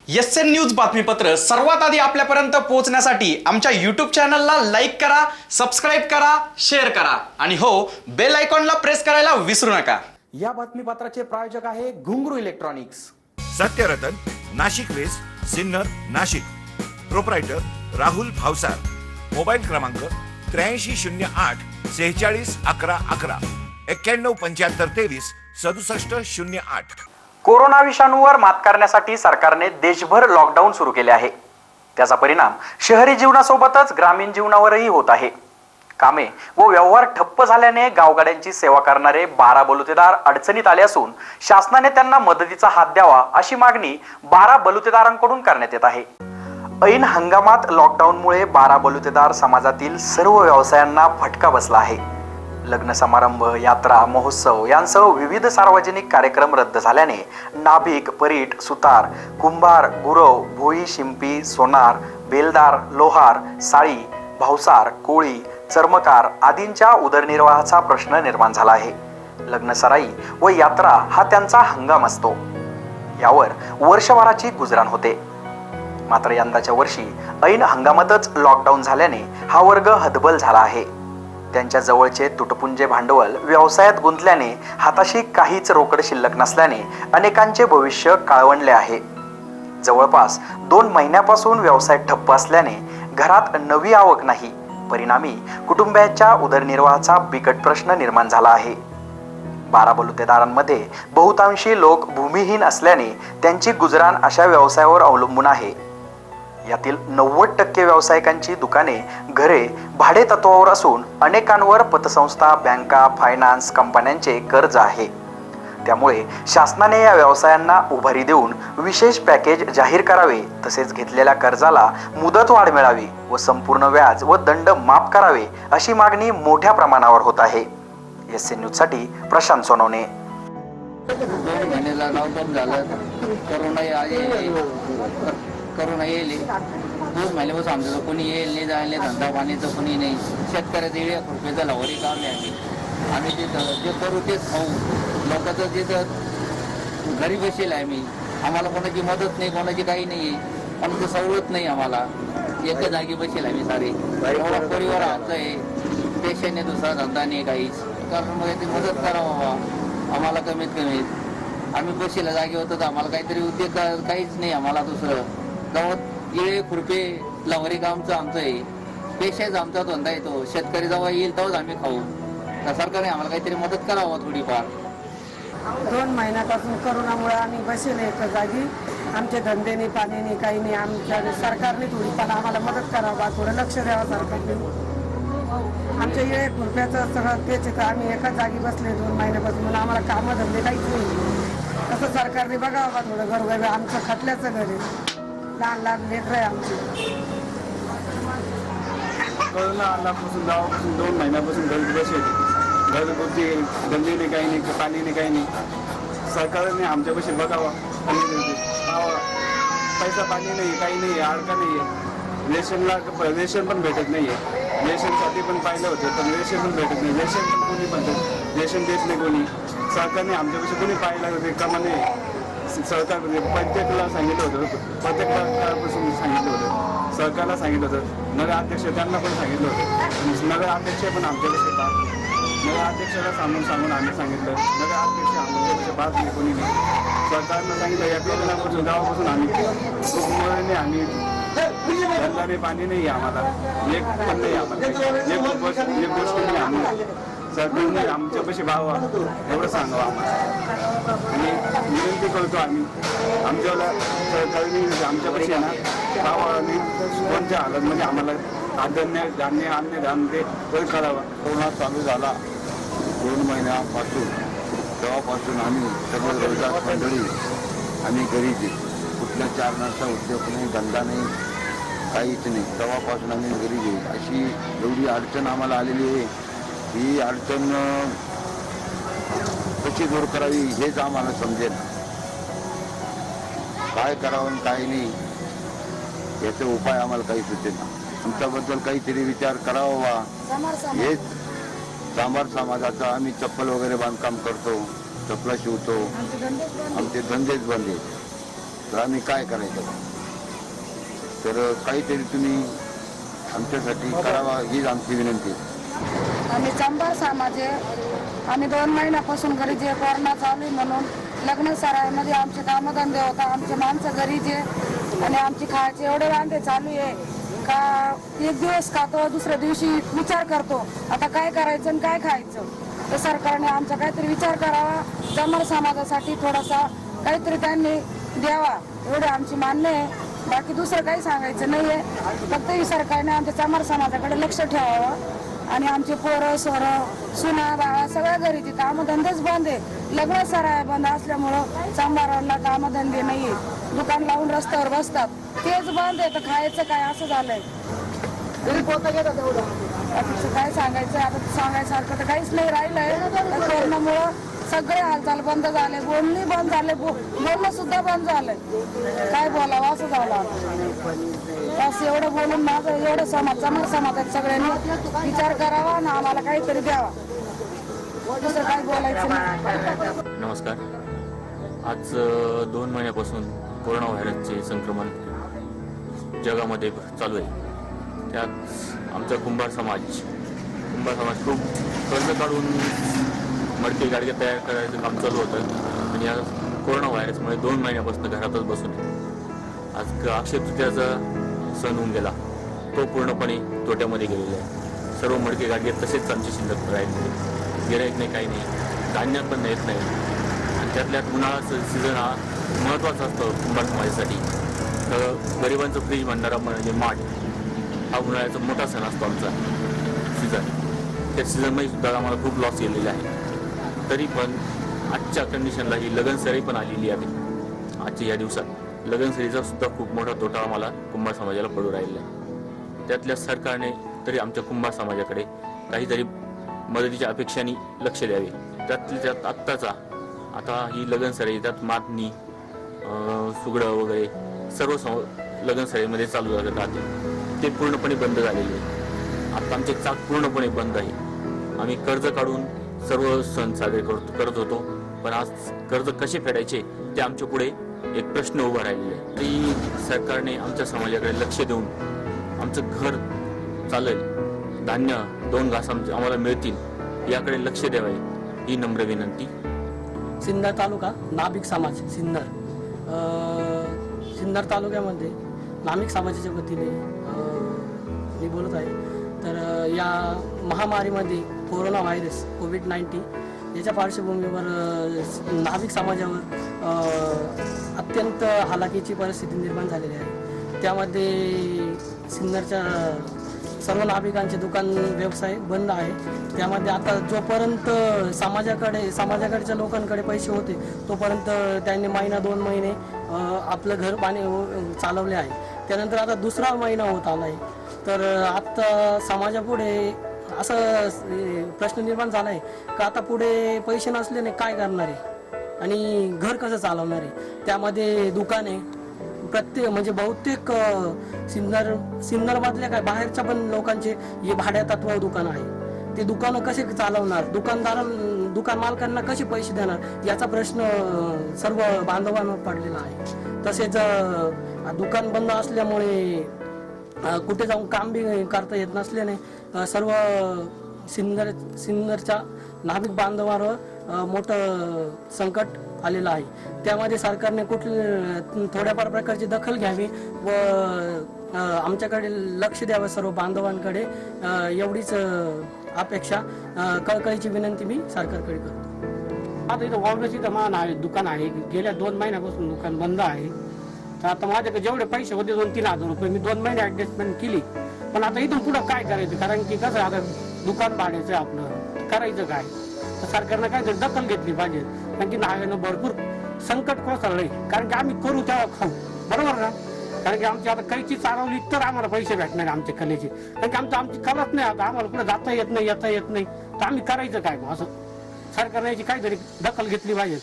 SN news बातमीपत्र सर्वात आधी आपल्यापर्यंत पोहोचण्यासाठी आमच्या यूट्यूब चॅनलला लाईक करा, सबस्क्राईब करा, शेअर करा आणि हो, बेल आयकॉनला प्रेस करायला विसरू नका। या बातमीपत्राचे प्रायोजक आहे Ghungroo electronics. Satyaratan, Nashik west, Sinnar, Nashik. Proprietor Rahul Bhavsar. Mobile क्रमांक 8308 46 11 11 91 75 23 67 08। कोरोना विषाणूवर मात करण्यासाठी सरकारने देशभर लॉकडाऊन सुरू केले आहे। त्याचा परिणाम शहरी जीवनासोबतच ग्रामीण जीवनावरही होत आहे। कामे व व्यवहार ठप्प झाल्याने गावगाड्यांची सेवा करणारे 12 बलुतेदार अडचणीत आले असून शासनाने त्यांना मदतीचा हात द्यावा अशी मागणी 12 बलुतेदारांकडून करण्यात येत आहे। ऐन हंगामात लॉकडाऊनमुळे 12 बलुतेदार समाजातील सर्व व्यवसायांना फटका बसला आहे। लग्न समारंभ, यात्रा, महोत्सव यांसह विविध सार्वजनिक कार्यक्रम रद्द झाल्याने नाभिक, परीट, सुतार, कुंभार, गुरव, भोई, शिंपी, सोनार, बेलदार, लोहार, साळी, भावसार, कोळी, चर्मकार आदींच्या उदरनिर्वाहाचा प्रश्न निर्माण झाला आहे। लग्न सराई व यात्रा हा त्यांचा हंगाम असतो। यावर वर्षभराची गुजराण होते। मात्र यंदाच्या वर्षी ऐन हंगामातच लॉकडाऊन झाल्याने हा वर्ग हतबल झाला आहे। त्यांच्या जवळचे तुटपुंजे भांडवल व्यवसायात गुंतल्याने हाताशी काहीच रोकड शिल्लक नसल्याने अनेकांचे भविष्य काळवंडले आहे। जवळपास 2 महिन्यापासून व्यवसाय ठप्प असल्याने घरात नवी आवक नाही। परिणामी कुटुंबाच्या उदरनिर्वाहाचा बिकट प्रश्न निर्माण झाला आहे। 12 बलुतेदारांमध्ये बहुतांशी लोक भूमिहीन असल्याने त्यांची गुजराण अशा व्यवसायावर अवलंबून आहे। यातील 90% व्यावसायिकांची दुकाने, घरे भाडे तत्वावर असून अनेकांवर पतसंस्था, बँका, फायनान्स कंपन्यांचे कर्ज आहे। त्यामुळे शासनाने या व्यवसायांना उभारी देऊन विशेष पॅकेज जाहीर करावे, तसेच घेतलेल्या कर्जाला मुदतवाढ मिळावी व संपूर्ण व्याज व दंड माफ करावे अशी मागणी मोठ्या प्रमाणावर होत आहे। एसएन न्यूज साठी प्रशांत सोनवणे। 2 महिन्याला लॉकडाऊन झालं, करोना येईल 2 महिन्यापासून आमचं कोणी येईल नाही, जायला धंदा पाणीचं कोणी नाही। शेतकऱ्याचं 1 रुपयाचं लावरी काम आहे। आम्ही जे करू तेच खाऊ। लोकांचं जिथं घरी बसेल आहे आम्ही, आम्हाला कोणाची मदत नाही, कोणाची काही नाही आहे, आमचं सवलत नाही। आम्हाला एका जागी बसेल आम्ही सारे, एवढा परिवार आमचा आहे। पेशंट आहे, दुसरा धंदा नाही काहीच, कारण मग ती मदत करावा आम्हाला कमीत कमी। आम्ही बसेला जागी होतो तर आम्हाला काहीतरी उद्योग काहीच नाही आम्हाला दुसरं। गावात 1 रुपये लावरी कामचं आमचं आहे, पेशाच आमचा धंदा येतो। शेतकरी जेव्हा येईल तेव्हाच आम्ही खाऊ। तर सरकारने आम्हाला काहीतरी मदत करावं थोडीफार। 2 महिन्यापासून करोनामुळे आम्ही बसेल एका जागी, आमचे धंदे नाही, पाणी नाही, काही नाही। आमच्या सरकारने थोडीफार आम्हाला मदत करावा, थोडं लक्ष द्यावं सरकारने। आमच्या 1 रुपयाचं सगळं तेच येतं। आम्ही एकाच जागी बसले 2 महिन्यापासून, आम्हाला कामं धंदे काहीच नाही। तसं सरकारने बघावं का थोडं घर आमचं खटल्याचं घर आहे, लहान लेकरं आहे आमची। कोरोना आल्यापासून गावापासून 2 महिन्यापासून घरी बसेल, घरगुती धंदे नाही, काही नाही, पाणी नाही, काही नाही। सरकारने आमच्यापाशी बघावा, पैसा पाणी नाही, काही नाही, अडका नाही आहे। रेशन पण भेटत नाही आहे। रेशनसाठी पण पाहिलं होतं पण रेशन पण भेटत नाही। रेशन पण कोणी म्हणतात रेशन देत नाही कोणी। सरकारने आमच्यापाशी कोणी पाहिलं ते कामा नाही। सरकार प्रत्येकाला सांगितलं होतं, प्रत्येकापासून सांगितलं होतं, सरकारला सांगितलं होतं, नगर अध्यक्ष त्यांना पण सांगितलं होतं। नगर अध्यक्ष पण आमच्यापाशी पाहत, नगर अध्यक्षाला सांगून आम्ही सांगितलं, नगर अध्यक्ष आमच्यापाशी पाहत नाही, कोणी नाही। सरकारनं सांगितलं या दिनापासून गावापासून आम्ही खूप आम्ही धंदाने पाणी नाही आम्हाला, एक पण नाही आम्हाला, एक गोष्ट नाही आम्हाला। सरकारने आमच्यापाशी भावा एवढं सांगावं आम्हाला। आणि विनंती करतो आम्ही आमच्याला, सरकारने आमच्यापाशी ना भावाने कोणत्या हालत म्हणजे आम्हाला धान्य ते तर करावं। कोरोना चालू झाला 2 महिन्यापासून, तेव्हापासून आम्ही सर्व रोजगार मंडळी आम्ही घरीच आहे। कुठल्या 4 नसता उद्योग नाही, धंदा नाही, काहीच नाही। तेव्हापासून आम्ही घरी घेऊ। अशी एवढी अडचण आम्हाला आलेली आहे, ही अडचण कशी दूर करावी हेच आम्हाला समजेल। काय करावं काय नाही याचे उपाय आम्हाला काही सुचेना। आमच्याबद्दल काहीतरी विचार करावा। हेच चांभार समाजाचा आम्ही चप्पल वगैरे बांधकाम करतो, चपला शिवतो, आमचे धंदेच बंद आहेत। तर आम्ही काय करायचं? तर काहीतरी तुम्ही आमच्यासाठी करावा हीच आमची विनंती. आम्ही चांभार समाज आहे. आम्ही 2 महिन्यापासून घरी जे कोरोना चालू आहे म्हणून लग्न सराईमध्ये आमचे कामधंदे होता, आमचे माणसं घरी जे आणि आमची खायचे एवढे वांदे चालू आहे का एक दिवस खातो दुसऱ्या दिवशी विचार करतो आता काय करायचं आणि काय खायचं. तर सरकारने आमचा काहीतरी विचार करावा, चांभार समाजासाठी थोडासा काहीतरी त्यांनी द्यावा एवढे आमची मान्य आहे. बाकी दुसरं काही सांगायचं नाही आहे. फक्त सरकारने आमच्या चांभार समाजाकडे लक्ष ठेवावं आणि आमचे पोरं सोरं सुना बाळा सगळ्या घरीचे कामधंदेच बंद आहे. लग्न सराय बंद असल्यामुळं चांभाराला कामधंदे नाही आहे. दुकान लावून रस्त्यावर बसतात तेच बंद आहे. तर खायचं काय असं झालंय. बाकीचं काय सांगायचं आता सांगायसारखं तर काहीच नाही राहिलंय. तर कोरोनामुळं सगळे हालचाल बंद झाले, बोलणी बंद झाले, बोलणं सुद्धा बंद झालंय. काय बोलावं असं झालं. बस एवढं बोलून माझं एवढं समाजात सगळ्यांनी विचार करावा ना आम्हाला काहीतरी द्यावा. दुसरं काय बोलायचं नाही. नमस्कार. आज 2 महिन्यापासून कोरोना व्हायरसचे संक्रमण जगामध्ये चालू आहे. त्यात आमचा कुंभार समाज खूप कर्ज काढून मडके गाडगे तयार करायचं काम चालू होतं आणि या कोरोना व्हायरसमुळे 2 महिन्यापासून घरातच बसून आज अक्षय तृतीयाचा सण होऊन गेला. तो पूर्णपणे तोट्यामध्ये गेलेला आहे. सर्व मडके गाडगे तसेच आमचे शिल्लक राहिले. गिराईक नाही, काही नाही, धान्य पण येत नाही आणि त्यातल्यात उन्हाळ्याचा सीझन हा महत्त्वाचा असतो कुंभार समाजासाठी. तर गरिबांचं फ्रीज म्हणणारा म्हणजे माठ हा उन्हाळ्याचा मोठा सण असतो आमचा सीझन. त्या सीझनमध्ये सुद्धा आम्हाला खूप लॉस गेलेला आहे. तरी पण आजच्या कंडिशनला ही लगनसरी पण आलेली आहे. आजच्या या दिवसात लगनसरीचा सुद्धा खूप मोठा तोटा आम्हाला कुंभार समाजाला पडू राहिला आहे. त्यातल्या सरकारने तरी आमच्या कुंभार समाजाकडे काहीतरी मदतीच्या अपेक्षांनी लक्ष द्यावे. त्यात आत्ताचा आता ही लगनसरी त्यात मातनी सुगडं वगैरे सर्व लगनसरीमध्ये चालू राहते. ते पूर्णपणे बंद झालेले आहे. आता आमचे चाक पूर्णपणे बंद आहे. आम्ही कर्ज काढून सर्व सण साजरे करत होतो, पण आज कर्ज कसे फेडायचे ते आमच्या पुढे एक प्रश्न उभा राहिलेला आहे. तरी सरकारने आमच्या समाजाकडे लक्ष देऊन आमचं घर चालेल, धान्य 2 घास आम्हाला मिळतील याकडे लक्ष द्यावे ही नम्र विनंती. सिन्नर तालुका नाभिक समाज सिन्नर तालुक्यामध्ये नाभिक समाजाच्या वतीने मी बोलत आहे. तर या महामारीमध्ये कोरोना व्हायरस कोविड-19 याच्या पार्श्वभूमीवर नाभिक समाजावर अत्यंत हालाकीची परिस्थिती निर्माण झालेली आहे. त्यामध्ये सिन्नरच्या सर्व नाभिकांचे दुकान व्यवसाय बंद आहे. त्यामध्ये आता जोपर्यंत समाजाकडच्या लोकांकडे पैसे होते तोपर्यंत त्यांनी 1-2 महिने आपलं घर पाणी चालवले आहे. त्यानंतर आता 2रा महिना होत आला आहे. तर आत्ता समाजापुढे असं प्रश्न निर्माण झाला आहे का आता पुढे पैसे नसल्याने काय करणार आहे आणि घर कसं चालवणार आहे. त्यामध्ये दुकाने म्हणजे बहुतेक सिन्नरमधल्या काय बाहेरच्या पण लोकांचे हे भाड्यातत्व दुकान आहे. ते दुकानं कसे चालवणार, दुकान मालकांना कसे पैसे देणार याचा प्रश्न सर्व बांधवांवर पडलेला आहे. तसेच दुकान बंद असल्यामुळे कुठे जाऊन काम बी करता येत नसल्याने सर्व सिन्नरच्या नाभिक बांधवांवर मोठं संकट आलेलं आहे. त्यामध्ये सरकारने थोड्याफार प्रकारची दखल घ्यावी व आमच्याकडे लक्ष द्यावं सर्व बांधवांकडे एवढीच अपेक्षा कळकळीची विनंती मी सरकारकडे करतो. आता इथं वावरची तर आहे दुकान आहे. गेल्या 2 महिन्यापासून दुकान बंद आहे. तर आता माझ्याकडे जेवढे पैसे होते 2-3 हजार रुपये मी 2 महिने ऍडजस्टमेंट केली. पण आता इथून पुढं काय करायचं, कारण की कसं आता दुकान भाड्याचं आपलं करायचं काय. तर सरकारनं काय दखल घेतली पाहिजे, कारण की नाव्यानं भरपूर संकट कोसळलंय. कारण की आम्ही करू तेव्हा खाऊ, बरोबर ना. कारण की आमची आता कैची चालवली तर आम्हाला पैसे भेटणार आमच्या कलेचे. कारण की आमची कलाच नाही. आता आम्हाला पुढे जाता येत नाही, येता येत नाही. तर आम्ही करायचं काय. असं सरकारने याची काहीतरी दखल घेतली पाहिजे.